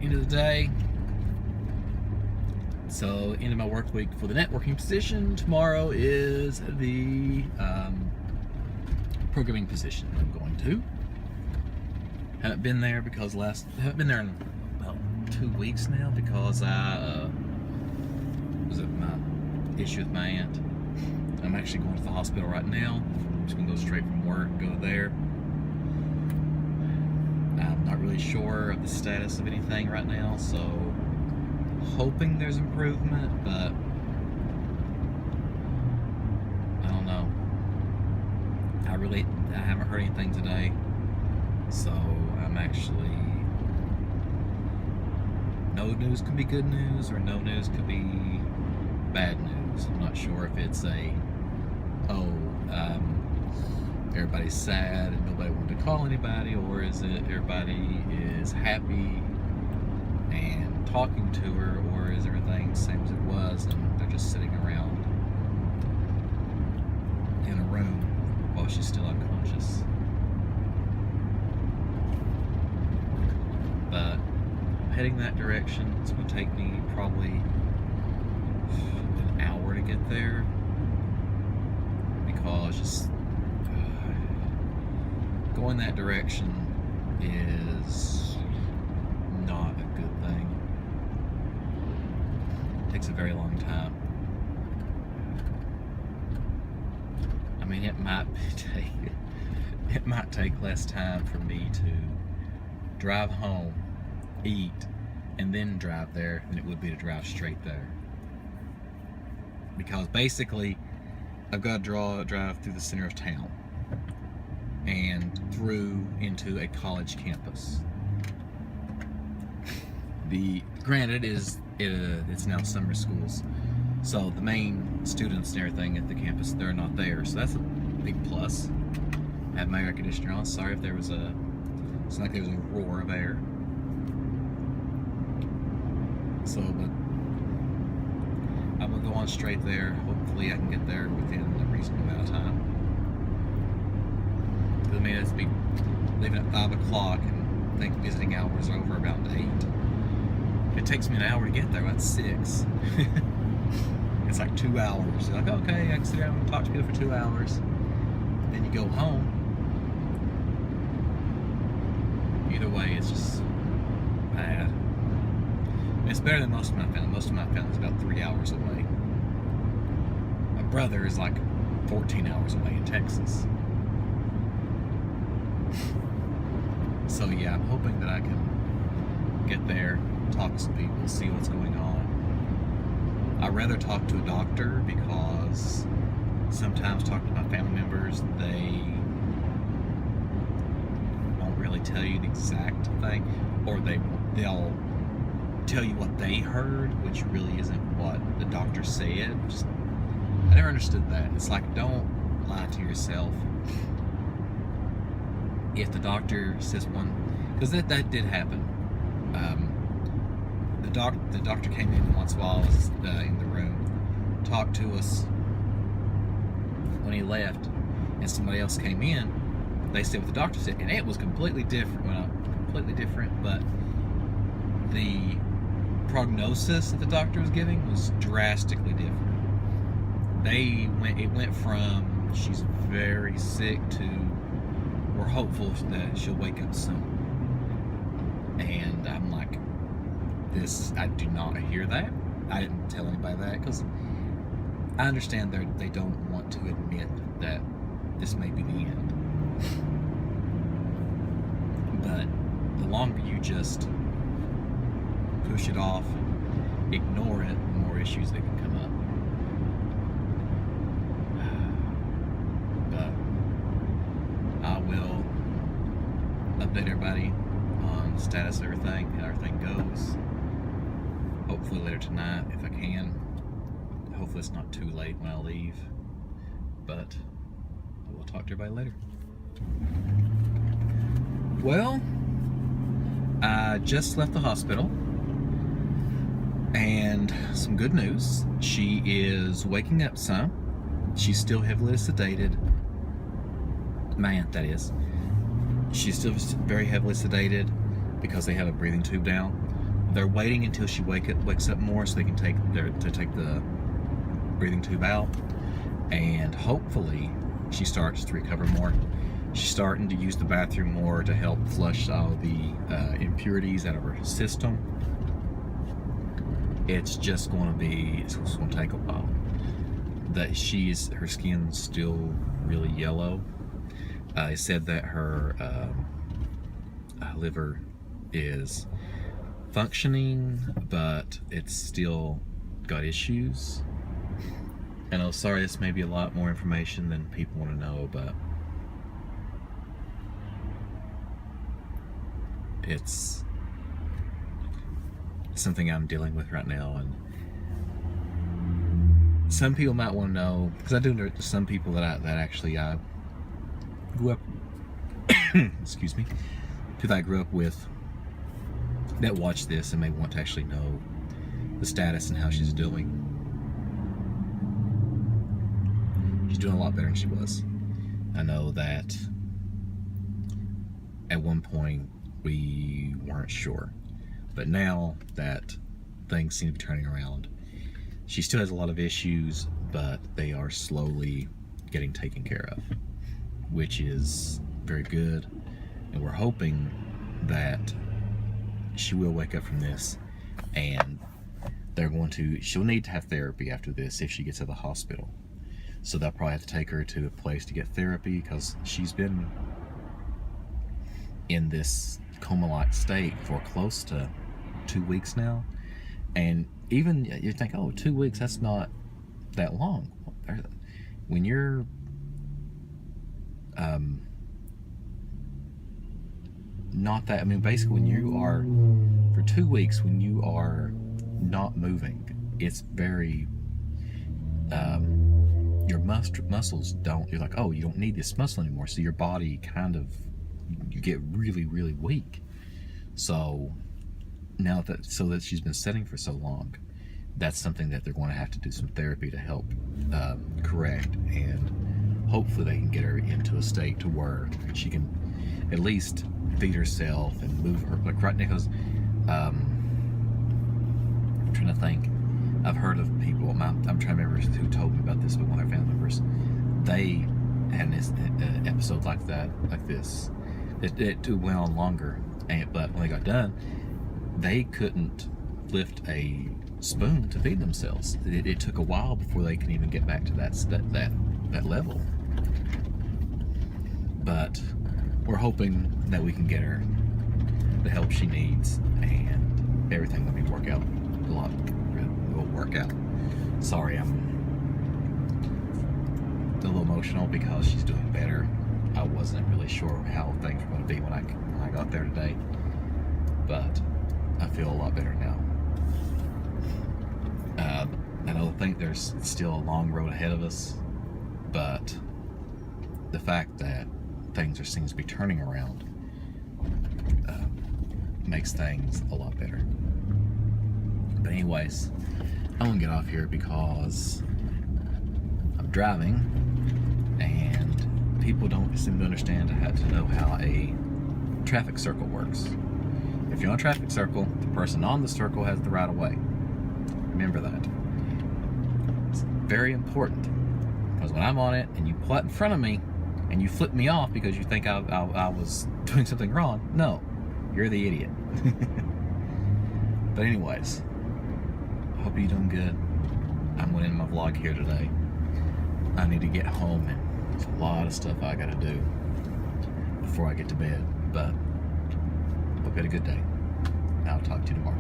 end of the day. So, end of my work week for the networking position. Tomorrow is the programming position I'm going to. Haven't been there because haven't been there in about 2 weeks now because I was it my issue with my aunt. I'm actually going to the hospital right now. I'm just gonna go straight from work, go there. I'm not really sure of the status of anything right now, so hoping there's improvement, but I don't know. I haven't heard anything today, so I'm actually, no news could be good news or no news could be bad news. I'm not sure if it's everybody's sad and nobody wanted to call anybody, or is it everybody is happy and talking to her, or is everything the same as it was and they're just sitting around in a room while she's still unconscious. But I'm heading that direction. It's going to take me probably an hour to get there because just going that direction is not a good thing. It takes a very long time. I mean, it might take less time for me to drive home, eat, and then drive there than it would be to drive straight there. Because basically, I've got to drive through the center of town and through into a college campus. Granted, it's now summer schools, so the main students and everything at the campus, they're not there, so that's a big plus. I have my air conditioner on. Sorry if there was it's like there was a roar of air. So, but I'm gonna go on straight there. Hopefully I can get there within a reasonable amount of time. I mean, it's be leaving at 5 o'clock and I think visiting hours are over about 8. It takes me an hour to get there, that's 6. It's like 2 hours. You're like, okay, I can sit down and talk to people for 2 hours. Then you go home. Either way, it's just bad. I mean, it's better than most of my family. Most of my family is about 3 hours away. My brother is like 14 hours away in Texas. So yeah, I'm hoping that I can get there, talk to some people, see what's going on. I'd rather talk to a doctor because sometimes talking to my family members, they won't really tell you the exact thing, or they'll tell you what they heard, which really isn't what the doctor said. I never understood that. It's like, don't lie to yourself. If the doctor says one, because that did happen. The doctor came in once while I was in the room, talked to us. When he left, and somebody else came in, they said what the doctor said, and it was completely different. Well, not completely different, but the prognosis that the doctor was giving was drastically different. It went from she's very sick to we're hopeful that she'll wake up soon. And I'm like, I do not hear that. I didn't tell anybody that because I understand they don't want to admit that this may be the end. But the longer you just push it off, ignore it, the more issues that can come up. But I will update everybody on the status of everything, how everything goes. Hopefully later tonight if I can. Hopefully it's not too late when I leave. But I will talk to everybody later. Well, I just left the hospital. And some good news. She is waking up some. She's still heavily sedated. My aunt, that is. She's still very heavily sedated because they have a breathing tube down. they're waiting until she wakes up more so they can take the breathing tube out, and hopefully she starts to recover more. She's starting to use the bathroom more to help flush all the impurities out of her system. It's just going to take a while. That her skin's still really yellow. They said that her liver is functioning, but it's still got issues. And I'm sorry, this may be a lot more information than people want to know, but it's something I'm dealing with right now. And some people might want to know, because I do know some people that actually grew up excuse me, people that I grew up with that watch this and may want to actually know the status and how she's doing. She's doing a lot better than she was. I know that at one point we weren't sure, but now that things seem to be turning around, she still has a lot of issues, but they are slowly getting taken care of, which is very good. And we're hoping that she will wake up from this, and she'll need to have therapy after this if she gets to the hospital. So they'll probably have to take her to a place to get therapy, because she's been in this coma-like state for close to 2 weeks now. And even you think, oh, 2 weeks, that's not that long. When you're not that, I mean, basically when you are, for 2 weeks, when you are not moving, it's very, your muscles you're like, oh, you don't need this muscle anymore. So your body you get really, really weak. So now that she's been sitting for so long, that's something that they're going to have to do some therapy to help correct, and hopefully they can get her into a state to where she can at least feed herself and move her. Like right now, because I'm trying to think. I've heard of people, I'm trying to remember who told me about this, but one of their family members, they had an episode like this. It went on longer, but when they got done, they couldn't lift a spoon to feed themselves. It took a while before they could even get back to that level. But we're hoping that we can get her the help she needs, and everything will work out. A lot will work out. Sorry, I'm a little emotional because she's doing better. I wasn't really sure how things were going to be when I got there today, but I feel a lot better now. I don't think there's still a long road ahead of us, but the fact that things seems to be turning around makes things a lot better. But anyways, I'm gonna get off here because I'm driving, and people don't seem to understand how to know how a traffic circle works. If you're on a traffic circle, the person on the circle has the right of way. Remember that. It's very important, because when I'm on it and you pull out in front of me and you flip me off because you think I was doing something wrong, no, you're the idiot. But anyways, I hope you're doing good. I'm going to end my vlog here today. I need to get home, and there's a lot of stuff I gotta do before I get to bed, but hope you had a good day. I'll talk to you tomorrow.